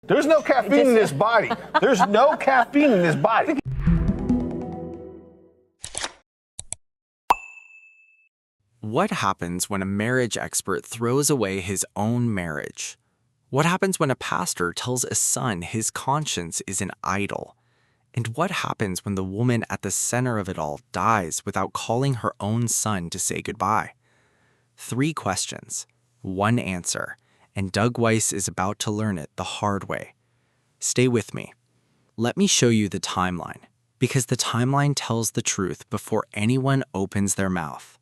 There's no caffeine in this body. There's no caffeine in this body. What happens when a marriage expert throws away his own marriage? What happens when a pastor tells a son his conscience is an idol? And what happens when the woman at the center of it all dies without calling her own son to say goodbye? 3 questions, 1 answer, and Doug Weiss is about to learn it the hard way. Stay with me. Let me show you the timeline, because the timeline tells the truth before anyone opens their mouth.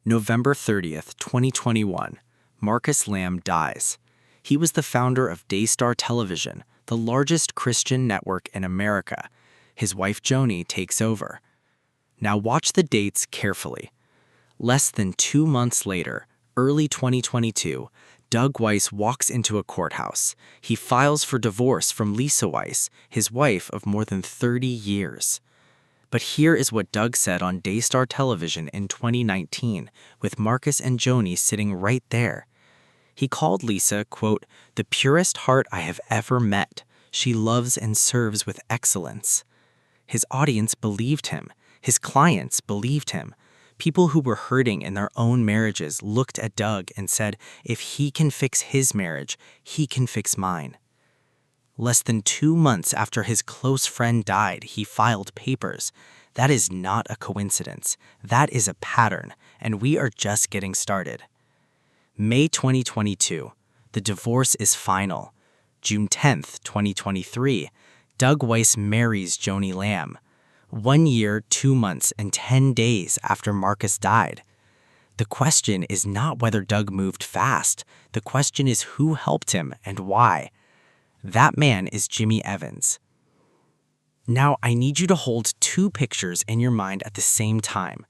November 30th, 2021, Marcus Lamb dies. He was the founder of Daystar Television, the largest Christian network in America. His wife Joni takes over. Now watch the dates carefully. Less than 2 months later, early 2022, Doug Weiss walks into a courthouse. He files for divorce from Lisa Weiss, his wife of more than 30 years. But here is what Doug said on Daystar Television in 2019, with Marcus and Joni sitting right there. He called Lisa, quote, "the purest heart I have ever met. She loves and serves with excellence." His audience believed him. His clients believed him. People who were hurting in their own marriages looked at Doug and said, if he can fix his marriage, he can fix mine. Less than 2 months after his close friend died, he filed papers. That is not a coincidence. That is a pattern, and we are just getting started. May 2022, the divorce is final. June 10th, 2023, Doug Weiss marries Joni Lamb. 1 year, 2 months, and 10 days after Marcus died. The question is not whether Doug moved fast. The question is who helped him and why. That man is Jimmy Evans. Now, I need you to hold 2 pictures in your mind at the same time.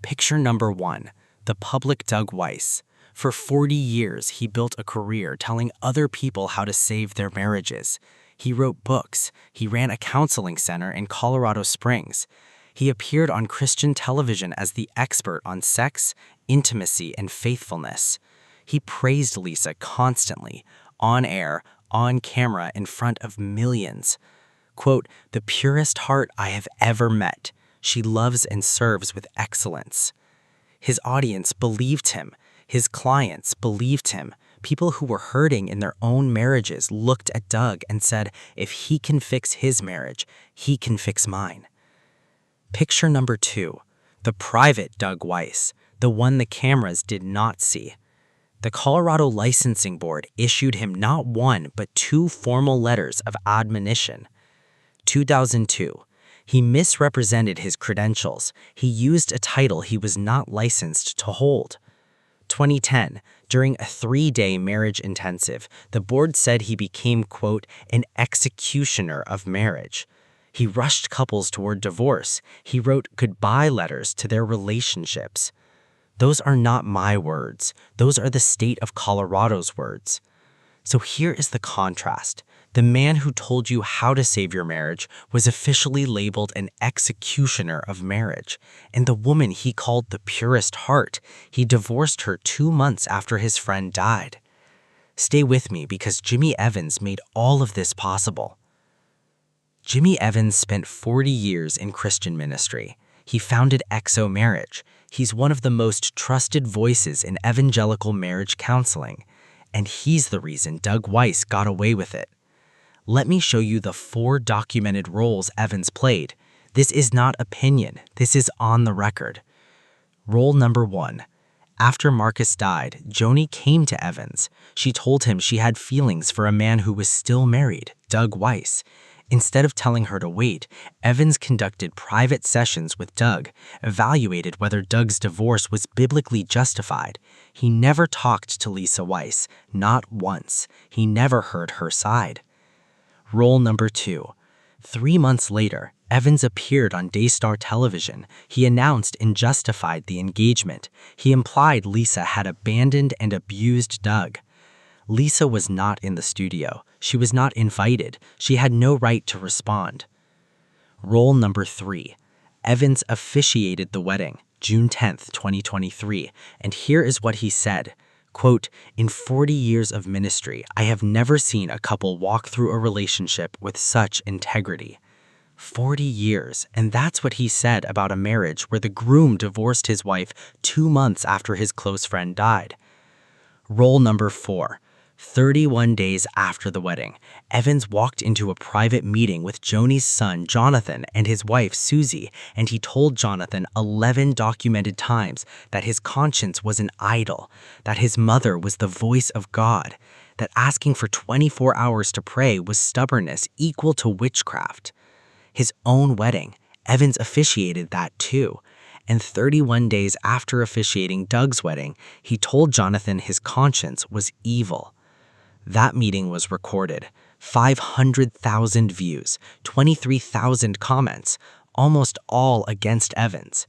Picture number 1, the public Doug Weiss. For 40 years, he built a career telling other people how to save their marriages. He wrote books. He ran a counseling center in Colorado Springs. He appeared on Christian television as the expert on sex, intimacy, and faithfulness. He praised Lisa constantly, on air, on camera, in front of millions. Quote, "the purest heart I have ever met. She loves and serves with excellence." His audience believed him. His clients believed him. People who were hurting in their own marriages looked at Doug and said, if he can fix his marriage, he can fix mine. Picture number 2, the private Doug Weiss, the one the cameras did not see. The Colorado Licensing Board issued him not 1 but 2 formal letters of admonition. 2002, he misrepresented his credentials. He used a title he was not licensed to hold. 2010, during a 3-day marriage intensive, the board said he became, quote, "an executioner of marriage." He rushed couples toward divorce. He wrote goodbye letters to their relationships. Those are not my words. Those are the state of Colorado's words. So here is the contrast. The man who told you how to save your marriage was officially labeled an executioner of marriage. And the woman he called the purest heart, he divorced her 2 months after his friend died. Stay with me because Jimmy Evans made all of this possible. Jimmy Evans spent 40 years in Christian ministry. He founded EXO Marriage. He's one of the most trusted voices in evangelical marriage counseling. And he's the reason Doug Weiss got away with it. Let me show you the 4 documented roles Evans played. This is not opinion. This is on the record. Role number 1. After Marcus died, Joni came to Evans. She told him she had feelings for a man who was still married, Doug Weiss. Instead of telling her to wait, Evans conducted private sessions with Doug, evaluated whether Doug's divorce was biblically justified. He never talked to Lisa Weiss, not once. He never heard her side. Role number 2. 3 months later, Evans appeared on Daystar Television. He announced and justified the engagement. He implied Lisa had abandoned and abused Doug. Lisa was not in the studio. She was not invited. She had no right to respond. Role number 3. Evans officiated the wedding, June 10th, 2023, and here is what he said, Quote, "In 40 years of ministry, I have never seen a couple walk through a relationship with such integrity." 40 years, and that's what he said about a marriage where the groom divorced his wife 2 months after his close friend died. Role number 4. 31 days after the wedding, Evans walked into a private meeting with Joni's son, Jonathan, and his wife, Susie, and he told Jonathan 11 documented times that his conscience was an idol, that his mother was the voice of God, that asking for 24 hours to pray was stubbornness equal to witchcraft. His own wedding, Evans officiated that too. And 31 days after officiating Doug's wedding, he told Jonathan his conscience was evil. That meeting was recorded. 500,000 views, 23,000 comments, almost all against Evans.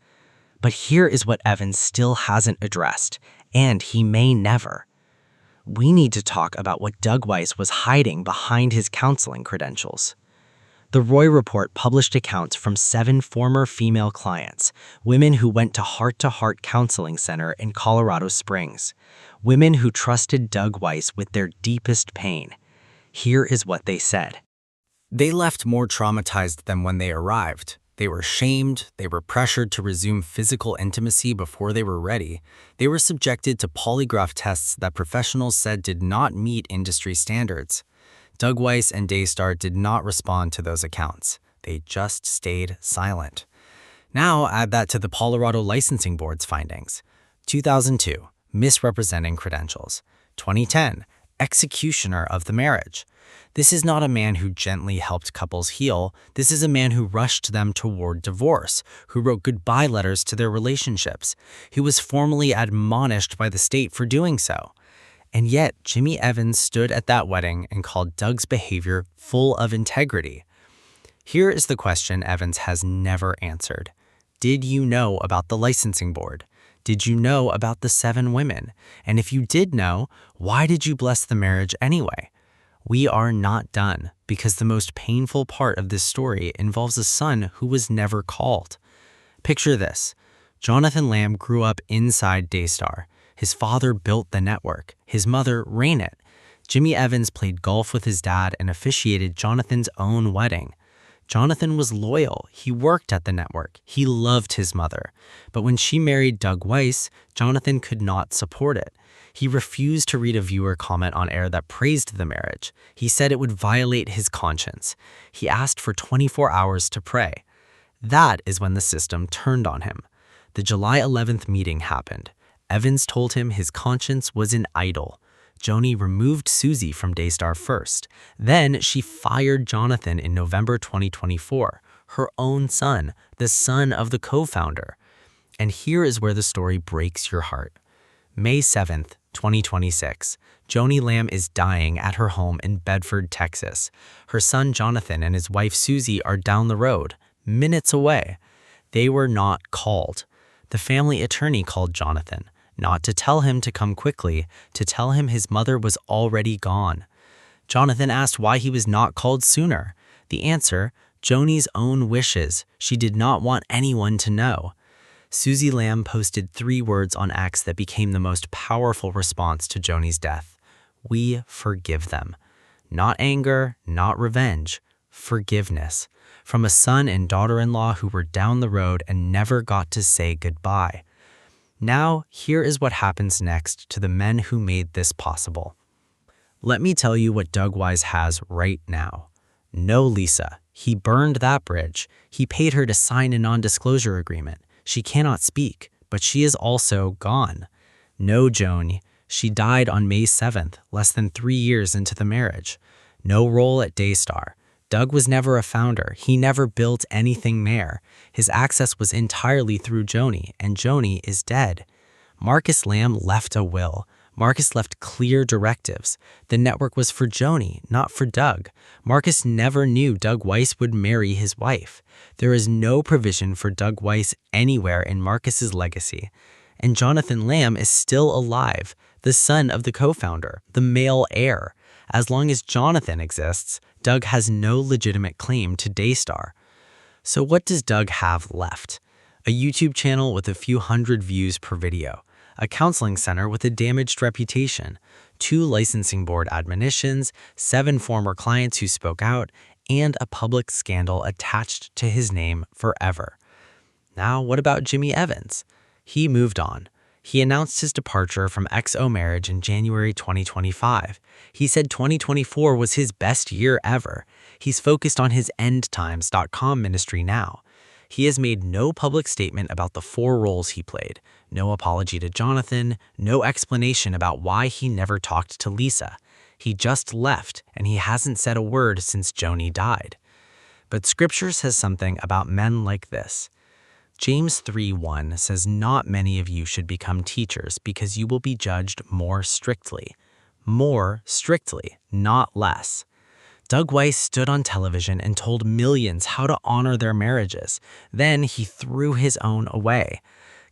But here is what Evans still hasn't addressed, and he may never. We need to talk about what Doug Weiss was hiding behind his counseling credentials. The Roy Report published accounts from 7 former female clients, women who went to Heart Counseling Center in Colorado Springs, women who trusted Doug Weiss with their deepest pain. Here is what they said. They left more traumatized than when they arrived. They were shamed, they were pressured to resume physical intimacy before they were ready. They were subjected to polygraph tests that professionals said did not meet industry standards. Doug Weiss and Daystar did not respond to those accounts. They just stayed silent. Now add that to the Colorado Licensing Board's findings. 2002, misrepresenting credentials. 2010, executioner of the marriage. This is not a man who gently helped couples heal. This is a man who rushed them toward divorce, who wrote goodbye letters to their relationships. He was formally admonished by the state for doing so. And yet, Jimmy Evans stood at that wedding and called Doug's behavior full of integrity. Here is the question Evans has never answered. Did you know about the licensing board? Did you know about the 7 women? And if you did know, why did you bless the marriage anyway? We are not done, because the most painful part of this story involves a son who was never called. Picture this. Jonathan Lamb grew up inside Daystar. His father built the network. His mother ran it. Jimmy Evans played golf with his dad and officiated Jonathan's own wedding. Jonathan was loyal. He worked at the network. He loved his mother. But when she married Doug Weiss, Jonathan could not support it. He refused to read a viewer comment on air that praised the marriage. He said it would violate his conscience. He asked for 24 hours to pray. That is when the system turned on him. The July 11th meeting happened. Evans told him his conscience was an idol. Joni removed Susie from Daystar first. Then she fired Jonathan in November 2024, her own son, the son of the co-founder. And here is where the story breaks your heart. May 7th, 2026, Joni Lamb is dying at her home in Bedford, Texas. Her son Jonathan and his wife Susie are down the road, minutes away. They were not called. The family attorney called Jonathan, not to tell him to come quickly, to tell him his mother was already gone. Jonathan asked why he was not called sooner. The answer, Joni's own wishes. She did not want anyone to know. Susie Lamb posted 3 words on X that became the most powerful response to Joni's death. We forgive them. Not anger, not revenge, forgiveness. From a son and daughter-in-law who were down the road and never got to say goodbye. Now, here is what happens next to the men who made this possible. Let me tell you what Doug Weiss has right now. No Lisa. He burned that bridge. He paid her to sign a non-disclosure agreement. She cannot speak, but she is also gone. No Joni. She died on May 7th, less than 3 years into the marriage. No role at Daystar. Doug was never a founder. He never built anything there. His access was entirely through Joni, and Joni is dead. Marcus Lamb left a will. Marcus left clear directives. The network was for Joni, not for Doug. Marcus never knew Doug Weiss would marry his wife. There is no provision for Doug Weiss anywhere in Marcus's legacy. And Jonathan Lamb is still alive, the son of the co-founder, the male heir. As long as Jonathan exists, Doug has no legitimate claim to Daystar. So what does Doug have left? A YouTube channel with a few hundred views per video, a counseling center with a damaged reputation, 2 licensing board admonitions, 7 former clients who spoke out, and a public scandal attached to his name forever. Now, what about Jimmy Evans? He moved on. He announced his departure from XO Marriage in January 2025. He said 2024 was his best year ever. He's focused on his endtimes.com ministry now. He has made no public statement about the 4 roles he played, no apology to Jonathan, no explanation about why he never talked to Lisa. He just left, and he hasn't said a word since Joni died. But Scripture says something about men like this. James 3:1 says, "Not many of you should become teachers because you will be judged more strictly." More strictly, not less. Doug Weiss stood on television and told millions how to honor their marriages. Then he threw his own away.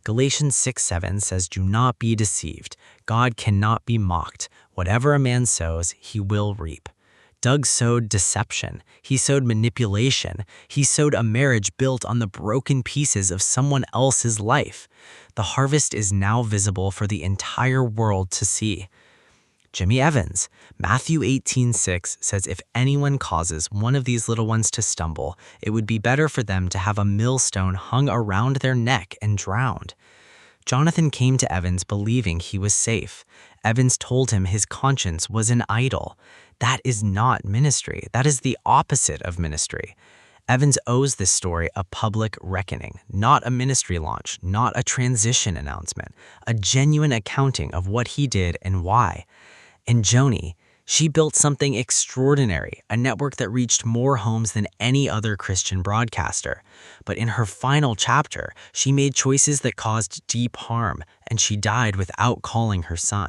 Galatians 6:7 says, "Do not be deceived. God cannot be mocked. Whatever a man sows, he will reap." Doug sowed deception. He sowed manipulation. He sowed a marriage built on the broken pieces of someone else's life. The harvest is now visible for the entire world to see. Jimmy Evans, Matthew 18:6 says, "If anyone causes one of these little ones to stumble, it would be better for them to have a millstone hung around their neck and drowned." Jonathan came to Evans believing he was safe. Evans told him his conscience was an idol. That is not ministry. That is the opposite of ministry. Evans owes this story a public reckoning, not a ministry launch, not a transition announcement, a genuine accounting of what he did and why. And Joni, she built something extraordinary, a network that reached more homes than any other Christian broadcaster. But in her final chapter, she made choices that caused deep harm, and she died without calling her son.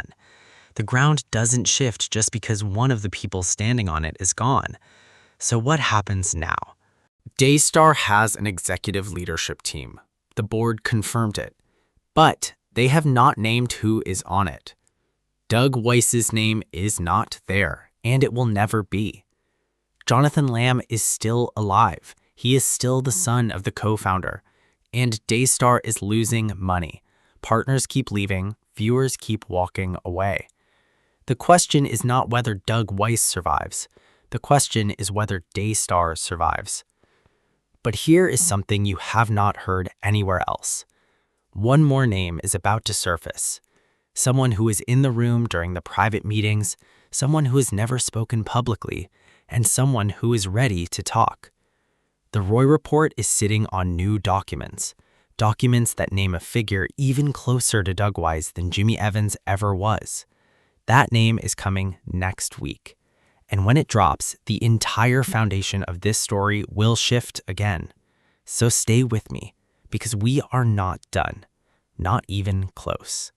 The ground doesn't shift just because one of the people standing on it is gone. So what happens now? Daystar has an executive leadership team. The board confirmed it. But they have not named who is on it. Doug Weiss's name is not there, and it will never be. Jonathan Lamb is still alive. He is still the son of the co-founder. And Daystar is losing money. Partners keep leaving, viewers keep walking away. The question is not whether Doug Weiss survives. The question is whether Daystar survives. But here is something you have not heard anywhere else. One more name is about to surface. Someone who is in the room during the private meetings, someone who has never spoken publicly, and someone who is ready to talk. The Roy Report is sitting on new documents, documents that name a figure even closer to Doug Weiss than Jimmy Evans ever was. That name is coming next week. And when it drops, the entire foundation of this story will shift again. So stay with me, because we are not done, not even close.